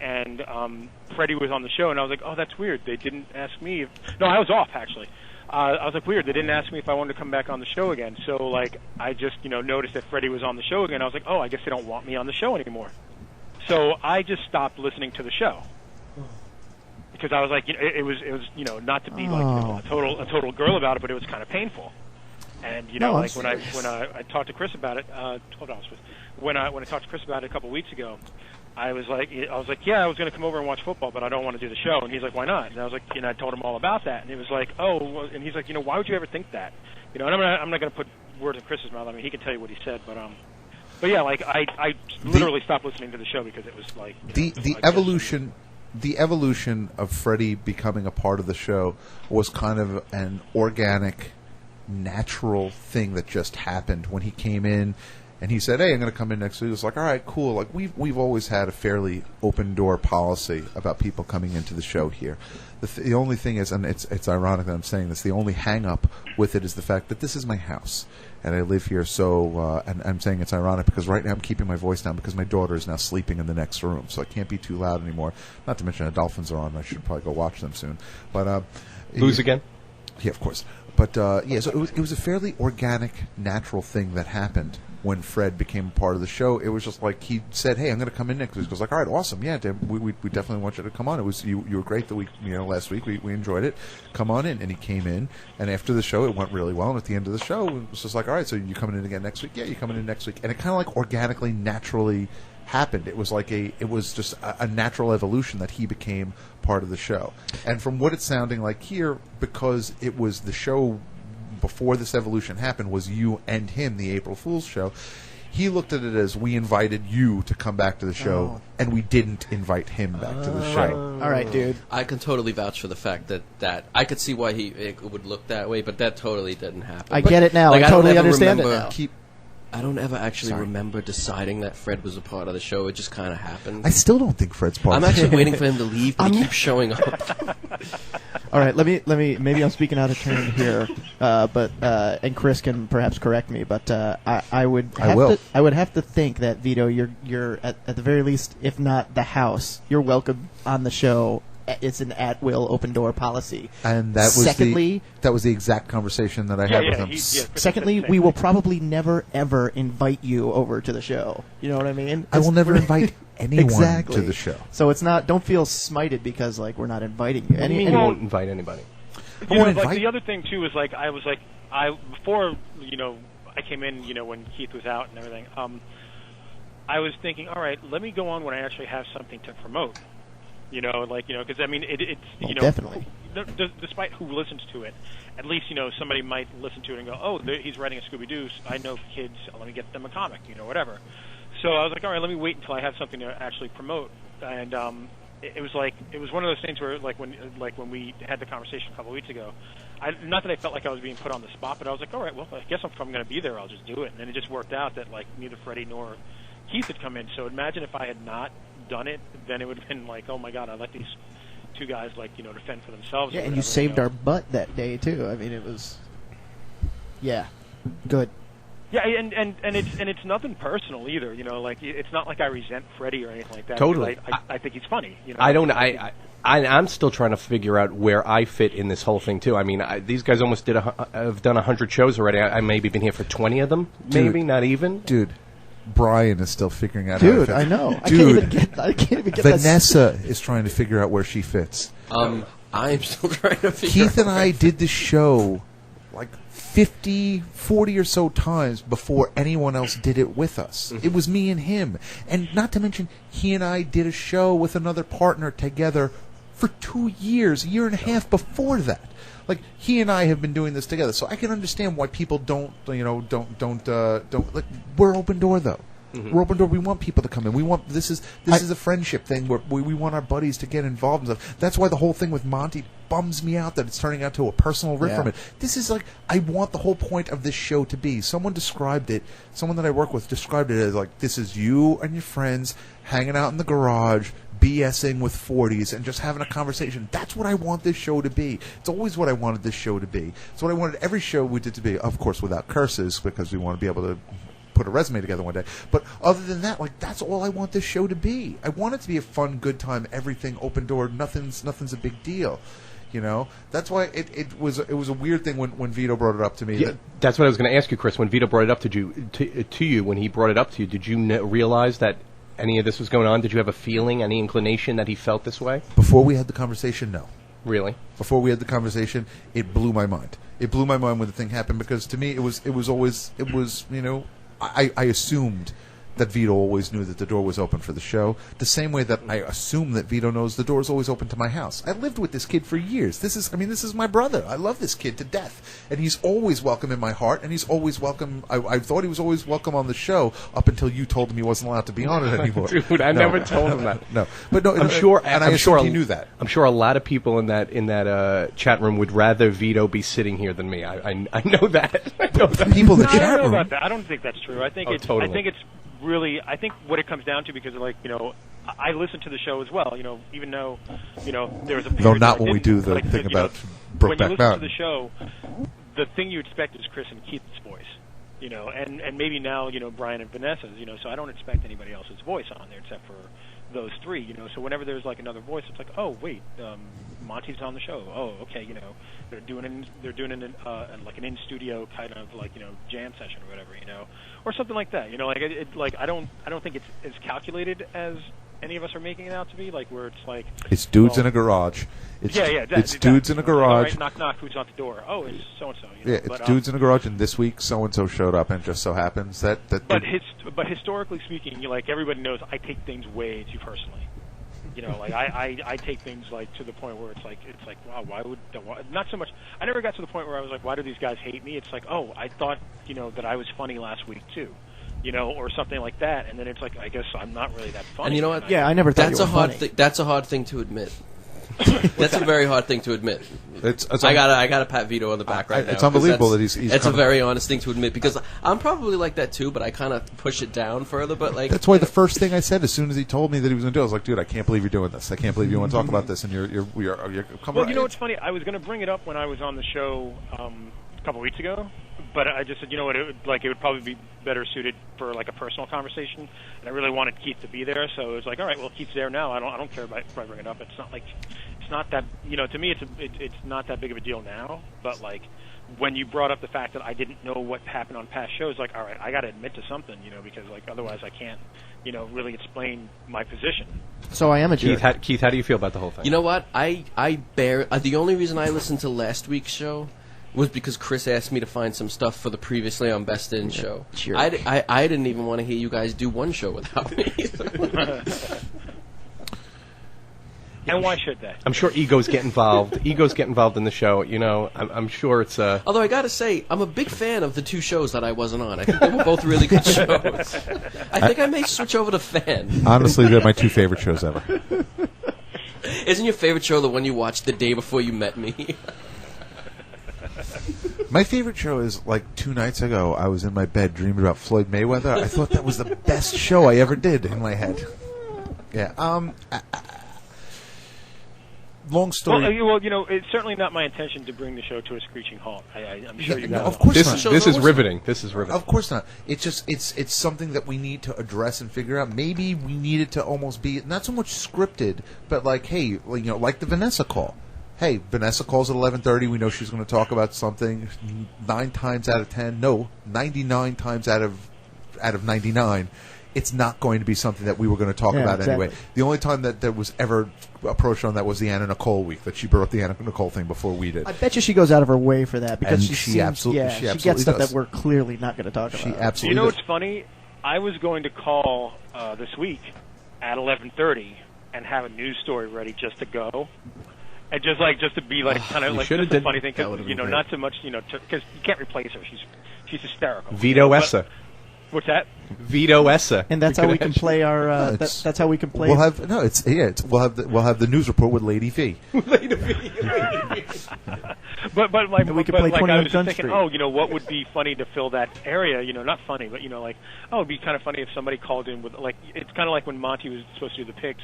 and Freddie was on the show, and I was like, oh, that's weird. They didn't ask me. No, I was off, actually. I was like, weird. They didn't ask me if I wanted to come back on the show again. So, like, I just, noticed that Freddie was on the show again. I was like, oh, I guess they don't want me on the show anymore. So I just stopped listening to the show. Because I was like, it was not to be like a total girl about it, but it was kind of painful. And when I talked to Chris about it, hold on, when I talked to Chris about it a couple weeks ago, I was like, yeah, I was going to come over and watch football, but I don't want to do the show. And he's like, why not? And I was like, I told him all about that, and he was like, oh, well, and he's like, why would you ever think that? And I'm not going to put words in Chris's mouth. I mean, he can tell you what he said, but yeah, like I literally stopped listening to the show because it was like the evolution. The evolution of Freddie becoming a part of the show was kind of an organic, natural thing that just happened when he came in and he said, hey, I'm going to come in next week. It was like, all right, cool. Like we've always had a fairly open door policy about people coming into the show here. The only thing is, and it's ironic that I'm saying this, the only hang up with it is the fact that this is my house and I live here. So, and I'm saying it's ironic because right now I'm keeping my voice down because my daughter is now sleeping in the next room, so I can't be too loud anymore. Not to mention the Dolphins are on. I should probably go watch them soon. But lose again? Yeah, of course. But so it was a fairly organic, natural thing that happened when Fred became a part of the show. It was just like he said, "Hey, I'm going to come in next week." He goes like, "All right, awesome, yeah, we definitely want you to come on. It was you were great the week last week. We enjoyed it. Come on in." And he came in, and after the show, it went really well. And at the end of the show, it was just like, "All right, so you coming in again next week? Yeah, you coming in next week." And it kind of like organically, naturally happened. It was like it was just a natural evolution that he became part of the show. And from what it's sounding like here, because it was the show before this evolution happened was you and him, the April Fool's show, he looked at it as we invited you to come back to the show, and we didn't invite him back to the show. All right, dude. I can totally vouch for the fact that I could see why it would look that way, but that totally didn't happen. I get it now. I totally understand it now. I don't ever actually remember deciding that Fred was a part of the show. It just kind of happened. I still don't think Fred's part of the show. I'm actually waiting for him to leave, but he keeps showing up. All right, let me. Maybe I'm speaking out of turn here, but and Chris can perhaps correct me. But I would have to think that Vito, you're at the very least, if not the house, you're welcome on the show. It's an at-will open-door policy. And that was the exact conversation that I had with him. Secondly, we will probably never, ever invite you over to the show. You know what I mean? I will never invite anyone to the show. So it's not. Don't feel smited because like we're not inviting you. You won't invite anybody. The other thing too is before I came in when Keith was out and everything. I was thinking, all right, let me go on when I actually have something to promote. Because I mean, it's definitely. Despite who listens to it, at least somebody might listen to it and go, "Oh, he's writing a Scooby-Doo. I know kids. Let me get them a comic, whatever." So I was like, "All right, let me wait until I have something to actually promote." And it was one of those things where when we had the conversation a couple of weeks ago, not that I felt like I was being put on the spot, but I was like, "All right, well, I guess if I'm going to be there, I'll just do it." And then it just worked out that neither Freddie nor Keith had come in. So imagine if I had not done it, then it would have been like, oh my god, I let these two guys defend for themselves. Yeah, and you saved our butt that day too. I mean, it was, good. Yeah, and it's nothing personal either. It's not like I resent Freddie or anything like that. Totally, I think he's funny. I'm still trying to figure out where I fit in this whole thing too. I mean, these guys almost have done 100 shows already. I maybe been here for 20 of them, maybe not even. Dude. Brian is still figuring out how to fit. I know. Dude, I can't even get Vanessa is trying to figure out where she fits. I'm still trying to figure Keith and I did the show 40 or so times before anyone else did it with us. Mm-hmm. It was me and him. And not to mention, he and I did a show with another partner together for 2 years, a year and a half before that. He and I have been doing this together, so I can understand why people don't. We're open door though. Mm-hmm. We're open door. We want people to come in. We want this is a friendship thing where we want our buddies to get involved and stuff. That's why the whole thing with Monty bums me out that it's turning out to a personal riff from it. This is I want the whole point of this show to be. Someone that I work with described it as this is you and your friends hanging out in the garage, BSing with 40s and just having a conversation. That's what I want this show to be. It's always what I wanted this show to be. It's what I wanted every show we did to be. Of course, without curses, because we want to be able to put a resume together one day. But other than that, like, that's all I want this show to be. I want it to be a fun, good time. Everything open door. Nothing's a big deal. You know, that's why it was a weird thing when Vito brought it up to me. Yeah, that's what I was going to ask you, Chris. When Vito brought it up to you, when he brought it up to you, did you realize that any of this was going on? Did you have a feeling, any inclination that he felt this way? Before we had the conversation, no. Really? Before we had the conversation, it blew my mind. It blew my mind when the thing happened, because to me it was you know, I assumed that Vito always knew that the door was open for the show, the same way that I assume that Vito knows the door is always open to my house. I lived with this kid for years. This is my brother. I love this kid to death, and he's always welcome in my heart, and he's always welcome. I thought he was always welcome on the show up until you told him he wasn't allowed to be on it anymore. Dude, I never told him that. No, but no, I'm sure, and I'm I sure he knew that. I'm sure a lot of people in that chat room would rather Vito be sitting here than me. I know that. I know that. People in the I chat don't know room. about that. I don't think that's true. I think totally. I think it's really. I think what it comes down to, because like, you know, I listen to the show as well. You know, even though, you know, there was a period No, not that I when we didn't, do the like, thing you know, about when you Brokeback listen Mountain. to the show, the thing you expect is Chris and Keith's voice. You know, and maybe now, you know, Brian and Vanessa's. You know, so I don't expect anybody else's voice on there except for those three. You know, so whenever there's like another voice, it's like, oh wait, Monty's on the show. Oh, okay, you know, they're doing like an in studio kind of like, you know, jam session or whatever, you know, or something like that. You know, like I don't think it's as calculated as any of us are making it out to be. Like where it's like It's dudes in a garage. It's dudes in a garage. All right, knock knock. Who's at the door? Oh, it's so and so. Yeah, it's dudes in a garage, and this week so and so showed up, and it just so happens that. But historically speaking, you like everybody knows I take things way too personally. You know, like I take things like to the point where it's like wow, not so much. I never got to the point where I was like, why do these guys hate me? It's like, oh, I thought, you know, that I was funny last week too, you know, or something like that. And then it's like, I guess I'm not really that funny. And you know what? Yeah, I never thought That's you were a hard. funny. That's a hard thing to admit. That's a very hard thing to admit. I gotta pat Vito on the back right now. It's unbelievable that he's It's a very honest thing to admit, because I'm probably like that too, but I kind of push it down further. But like, that's why the first thing I said as soon as he told me that he was going to do it, I was like, dude, I can't believe you're doing this. I can't believe you want to talk about this, and you're coming. Well, you know what's funny? I was going to bring it up when I was on the show a couple weeks ago, but I just said, you know what, it would probably be better suited for like a personal conversation, and I really wanted Keith to be there, so it was like, all right, well, Keith's there now. I don't care if I bring it up. It's not that, you know, to me it's not that big of a deal now, but like when you brought up the fact that I didn't know what happened on past shows, like, all right, I got to admit to something, you know, because like otherwise I can't, you know, really explain my position. So I am a jerk. Keith, how do you feel about the whole thing? you know what? The only reason I listened to last week's show was because Chris asked me to find some stuff for the previously on Best In show. Jerk. I didn't even want to hear you guys do one show without me. And why should they? I'm sure egos get involved. Egos get involved in the show. You know, I'm sure it's Although I gotta say, I'm a big fan of the two shows that I wasn't on. I think they were both really good shows. I think I may switch over to fan. Honestly, they're my two favorite shows ever. Isn't your favorite show the one you watched the day before you met me? My favorite show is like 2 nights ago. I was in my bed dreaming about Floyd Mayweather. I thought that was the best show I ever did in my head. Yeah. Long story. Well, you know, it's certainly not my intention to bring the show to a screeching halt. I'm sure you guys. Of course this not. This is riveting. This is riveting. Of course not. It's just it's something that we need to address and figure out. Maybe we need it to almost be not so much scripted, but like, hey, you know, like the Vanessa call. Hey, Vanessa calls at 11:30. We know she's going to talk about something. 9 times out of 10, no, 99 times out of 99, it's not going to be something that we were going to talk about anyway. The only time that there was ever approached on that was the Anna Nicole week, that she brought up the Anna Nicole thing before we did. I bet you she goes out of her way for that, because And she she absolutely gets stuff does. that we're clearly not going to talk about. She absolutely You know does. what's funny? I was going to call this week at 11:30 and have a news story ready just to go. And just to be like kind of like just a funny thing, because you know, not so much, you know, because you can't replace her. She's hysterical. Vito Essa. What's that? Vito Essa. And that's how we can play our. That's how we can play. We'll have we'll have the news report with Lady V. But like, we could but play like 21 I was Gun thinking, Street. oh, you know, what would be funny to fill that area? You know, not funny, but you know, like, oh, it'd be kind of funny if somebody called in with, like, it's kind of like when Monty was supposed to do the picks,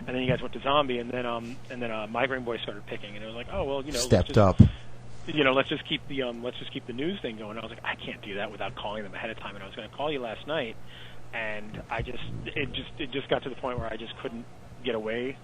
and then you guys went to Zombie, and then Migraine Boy started picking, and it was like, oh, well, you know, Stepped up. let's just keep the news thing going. I was like, I can't do that without calling them ahead of time. And I was going to call you last night, and it just got to the point where I just couldn't get away